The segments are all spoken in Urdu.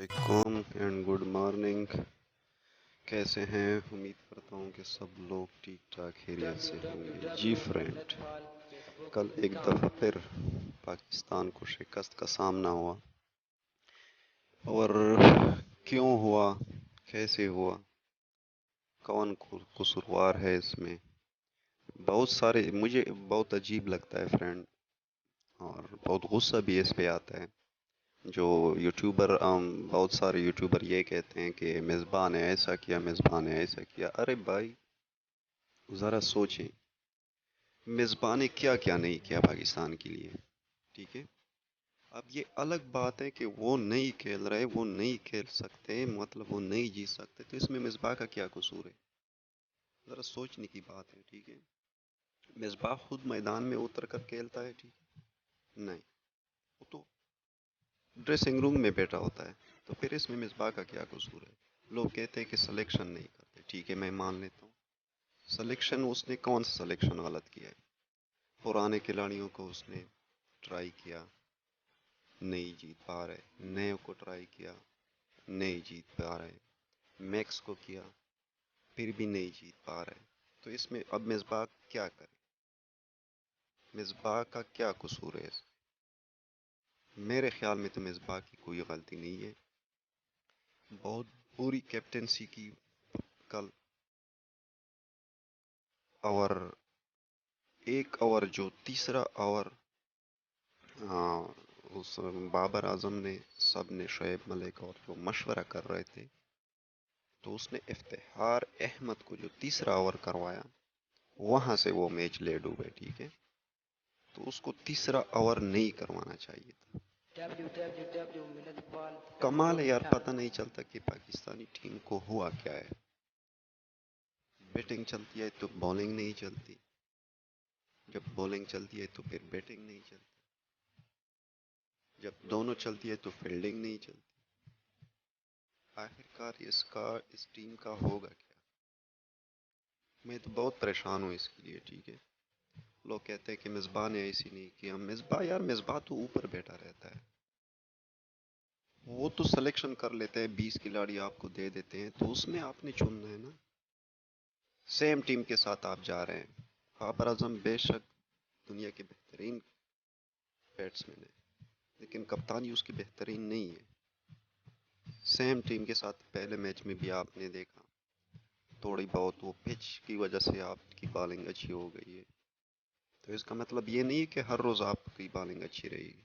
علیکم اینڈ گڈ مارننگ. کیسے ہیں؟ امید کرتا ہوں کہ سب لوگ ٹھیک ٹھاک خیریت سے ہوں گے. جی فرینڈ، کل ایک دفعہ پھر پاکستان کو شکست کا سامنا ہوا. اور کیوں ہوا، کیسے ہوا، کون قصوروار ہے اس میں؟ بہت سارے مجھے بہت عجیب لگتا ہے فرینڈ، اور بہت غصہ بھی اس پہ آتا ہے. جو یوٹیوبر بہت سارے یوٹیوبر یہ کہتے ہیں کہ مصباح نے ایسا کیا، مصباح نے ایسا کیا. ارے بھائی ذرا سوچیں، مصباح نے کیا کیا نہیں کیا پاکستان کے لیے. ٹھیک ہے، اب یہ الگ بات ہے کہ وہ نہیں کھیل رہے، وہ نہیں کھیل سکتے، مطلب وہ نہیں جیت سکتے، تو اس میں مصباح کا کیا قصور ہے؟ ذرا سوچنے کی بات ہے. ٹھیک ہے، مصباح خود میدان میں اتر کر کھیلتا ہے؟ ٹھیک ہے، نہیں، وہ تو ڈریسنگ روم میں بیٹھا ہوتا ہے. تو پھر اس میں مصباح کا کیا قصور ہے؟ لوگ کہتے ہیں کہ سلیکشن نہیں کرتے. ٹھیک ہے، میں مان لیتا ہوں سلیکشن. اس نے کون سا سلیکشن غلط کیا ہے؟ پرانے کھلاڑیوں کو اس نے ٹرائی کیا، نہیں جیت پا رہے. نئے کو ٹرائی کیا، نہیں جیت پا رہے. میکس کو کیا، پھر بھی نہیں جیت پا رہے. تو اس میں اب مصباح کیا کرے؟ مصباح کا کیا قصور ہے؟ میرے خیال میں تو مصباح کی کوئی غلطی نہیں ہے. بہت بری کیپٹنسی کی کل. اور ایک اوور، جو تیسرا اوور، اس بابر اعظم نے، سب نے، شعیب ملک اور جو مشورہ کر رہے تھے، تو اس نے افتخار احمد کو جو تیسرا اوور کروایا، وہاں سے وہ میچ لے ڈوبے. ٹھیک ہے، تو اس کو تیسرا اوور نہیں کروانا چاہیے تھا. کمال ہے یار، پتہ نہیں چلتا کہ پاکستانی ٹیم کو ہوا کیا ہے. بیٹنگ چلتی ہے تو بالنگ نہیں چلتی، جب بالنگ چلتی ہے تو پھر بیٹنگ نہیں چلتی، جب دونوں چلتی ہے تو فیلڈنگ نہیں چلتی. آخرکار اس ٹیم کا ہوگا کیا؟ میں تو بہت پریشان ہوں اس کے لیے. ٹھیک ہے، لوگ کہتے ہیں کہ مصباح نے ایسی نہیں کیا. مصباح یار، مصباح تو اوپر بیٹھا رہتا ہے، وہ تو سلیکشن کر لیتے ہیں، 20 کھلاڑی آپ کو دے دیتے ہیں، تو اس میں آپ نے چننا ہے نا. سیم ٹیم کے ساتھ آپ جا رہے ہیں. بابر اعظم بے شک دنیا کے بہترین بیٹسمین ہے، لیکن کپتانی اس کی بہترین نہیں ہے. سیم ٹیم کے ساتھ پہلے میچ میں بھی آپ نے دیکھا، تھوڑی بہت وہ پچ کی وجہ سے آپ کی بالنگ اچھی ہو گئی ہے. تو اس کا مطلب یہ نہیں کہ ہر روز آپ کی بالنگ اچھی رہے گی.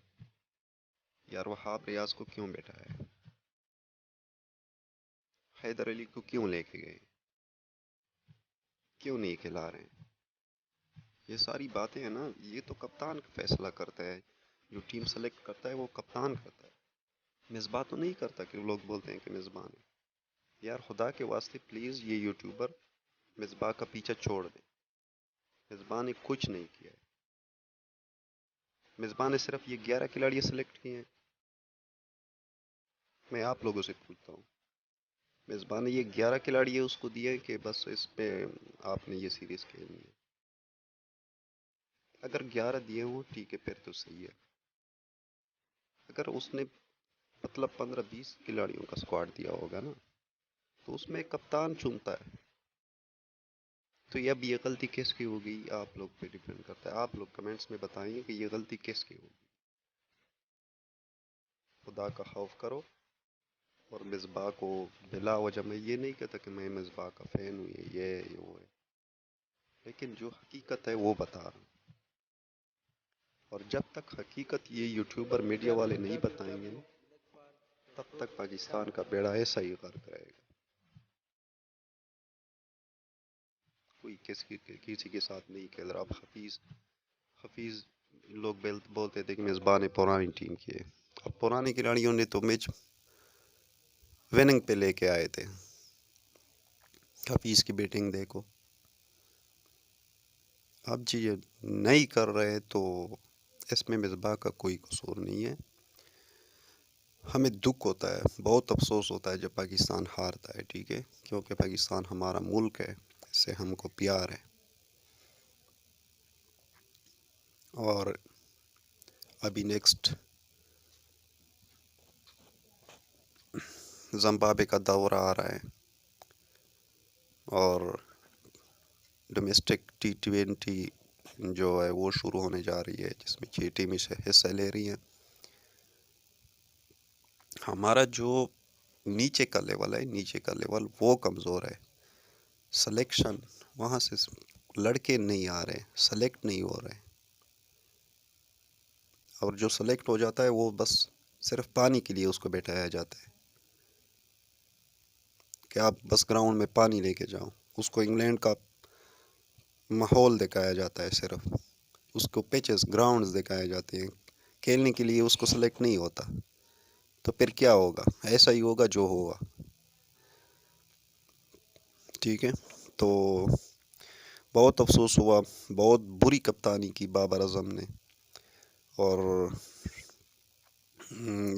یار وہاب ریاض کو کیوں بیٹھا ہے؟ حیدر علی کو کیوں لے کے گئے؟ کیوں نہیں کھلا رہے ہیں؟ یہ ساری باتیں ہیں نا، یہ تو کپتان فیصلہ کرتا ہے. جو ٹیم سلیکٹ کرتا ہے وہ کپتان کرتا ہے، مصباح تو نہیں کرتا. کہ لوگ بولتے ہیں کہ مصباح نے. یار خدا کے واسطے پلیز یہ یوٹیوبر مصباح کا پیچھا چھوڑ دیں. مصباح نے کچھ نہیں کیا ہے. مصباح نے صرف یہ 11 کھلاڑی سلیکٹ کیے ہیں. میں آپ لوگوں سے پوچھتا ہوں، مصباح نے یہ 11 کھلاڑی اس کو دیے کہ بس اس پہ آپ نے یہ سیریز کھیلنی ہے؟ اگر 11 دیے ہوں ٹھیک ہے، پھر تو صحیح ہے. اگر اس نے مطلب 15-20 کھلاڑیوں کا اسکواڈ دیا ہوگا نا، تو اس میں کپتان چنتا ہے. تو اب یہ غلطی کس کی ہوگی؟ آپ لوگ پہ ڈیپینڈ کرتا ہے. آپ لوگ کمنٹس میں بتائیں کہ یہ غلطی کس کی ہوگی. خدا کا خوف کرو. اور مصباح کو بلا وجہ، میں یہ نہیں کہتا کہ میں مصباح کا فین ہوں، یہ وہ ہے، لیکن جو حقیقت ہے وہ بتا رہا ہوں. اور جب تک حقیقت یہ یوٹیوبر میڈیا والے نہیں بتائیں گے نا، تب تک پاکستان کا بیڑا ایسا ہی غرق رہے گا. کوئی کسی کے ساتھ نہیں کھیل رہا. اب حفیظ لوگ بولتے تھے کہ مصباح نے پرانی ٹیم کی ہے. اب پرانے کھلاڑیوں نے تو میچ وننگ پہ لے کے آئے تھے. حفیظ کی بیٹنگ دیکھو. اب جی یہ نہیں کر رہے تو اس میں مصباح کا کوئی قصور نہیں ہے. ہمیں دکھ ہوتا ہے، بہت افسوس ہوتا ہے جب پاکستان ہارتا ہے. ٹھیک ہے، کیونکہ پاکستان ہمارا ملک ہے، اس سے ہم کو پیار ہے. اور ابھی نیکسٹ زمبابوے کا دورہ آ رہا ہے اور ڈومیسٹک T20 جو ہے وہ شروع ہونے جا رہی ہے، جس میں 6 ٹیمیں سے حصہ لے رہی ہیں. ہمارا جو نیچے کا لیول وہ کمزور ہے. سلیکشن وہاں سے لڑکے نہیں آ رہے، سلیکٹ نہیں ہو رہے، اور جو سلیکٹ ہو جاتا ہے وہ بس صرف پانی کے لیے اس کو بیٹھایا جاتا ہے کہ آپ بس گراؤنڈ میں پانی لے کے جاؤ. اس کو انگلینڈ کا ماحول دکھایا جاتا ہے، صرف اس کو پیچز گراؤنڈز دکھائے جاتے ہیں، کھیلنے کے لیے اس کو سلیکٹ نہیں ہوتا. تو پھر کیا ہوگا؟ ایسا ہی ہوگا جو ہوگا. ٹھیک ہے، تو بہت افسوس ہوا، بہت بری کپتانی کی بابر اعظم نے، اور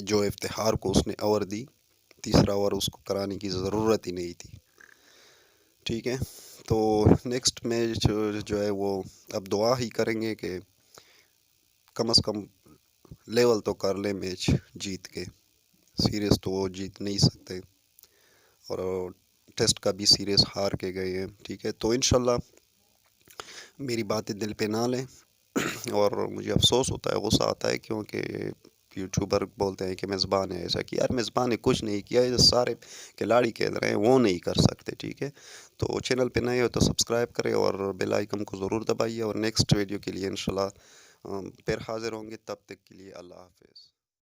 جو افتخار کو اس نے اوور دی، تیسرا اوور اس کو کرانے کی ضرورت ہی نہیں تھی. ٹھیک ہے، تو نیکسٹ میچ جو ہے وہ اب دعا ہی کریں گے کہ کم از کم لیول تو کر لیں میچ جیت کے. سیریز تو وہ جیت نہیں سکتے، اور ٹیسٹ کا بھی سیریز ہار کے گئے ہیں. ٹھیک ہے، تو انشاءاللہ میری باتیں دل پہ نہ لیں، اور مجھے افسوس ہوتا ہے، غصہ آتا ہے، کیونکہ یوٹیوبر بولتے ہیں کہ میزبان ہے ایسا کیا. یار میزبان نے کچھ نہیں کیا، یہ سارے کھلاڑی کھیل رہے ہیں، وہ نہیں کر سکتے. ٹھیک ہے، تو چینل پہ نئے ہو تو سبسکرائب کریں اور بیل آئیکن کو ضرور دبائیے، اور نیکسٹ ویڈیو کے لیے انشاءاللہ پھر حاضر ہوں گے. تب تک کے لیے اللہ حافظ.